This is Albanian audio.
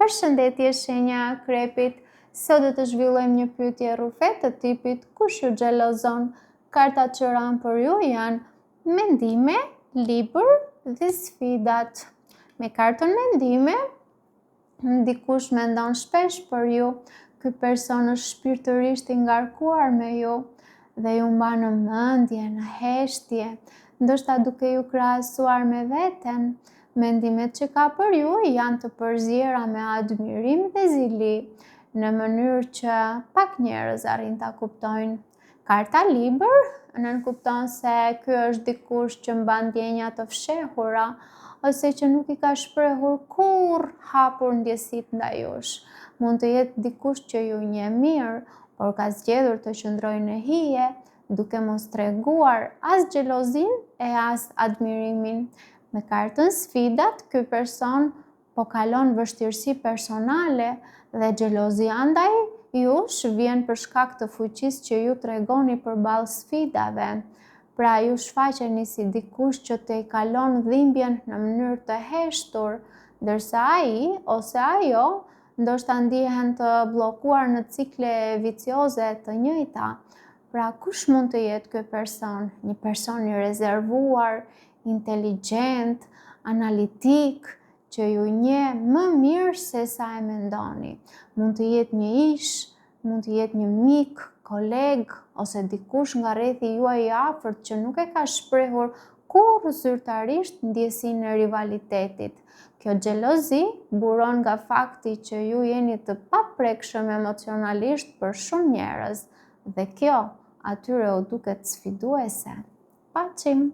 Përshëndetje shenja e Akrepit. Sot do të zhvillojmë një pyetje rrufe të tipit kush ju xhelozon. Kartat që ranë për ju janë mendime, libër dhe sfidat. Me kartën mendime, dikush mendon shpesh për ju. Ky person është shpirtërisht i ngarkuar me ju dhe ju mban në mendje, në heshtje, ndoshta duke ju krahasuar me veten. Mendimet që ka për ju janë të përziera me admirim dhe zili, në mënyrë që pak njerëz arrin ta kuptojnë. Karta libër nënkupton se ky është dikush që mban ndjenja të fshehura ose që nuk i ka shprehur kurrë hapur ndjesitë ndaj jush. Mund të jetë dikush që ju njeh mirë, por ka zgjedhur të qëndrojë në hije, duke mos treguar as xhelozinë e as admirimin. Me kartën sfidat, ky person po kalon vështirësi personale dhe xhelozia ndaj jush vjen për shkak të fuqisë që ju tregoni përballë sfidave. Pra ju shfaqeni si dikush që te i kalon dhimbjen në mënyrë të heshtur, ndërsa ai ose ajo ndoshta ndihen të bllokuar në cikle vicioze të njëjta. Pra kush mund të jetë ky person? Një person i rezervuar, inteligjent, analitik, që ju njeh më mirë se sa e mendoni. Mund të jetë një ish, mund të jetë një mik, koleg, ose dikush nga rrethi juaj i afërt që nuk e ka shprehur kurrë zyrtarisht ndjesinë e rivalitetit. Kjo xhelozi buron nga fakti që ju jeni të paprekshëm emocionalisht për shumë njerëz dhe kjo atyre u duket sfiduese. Paçim!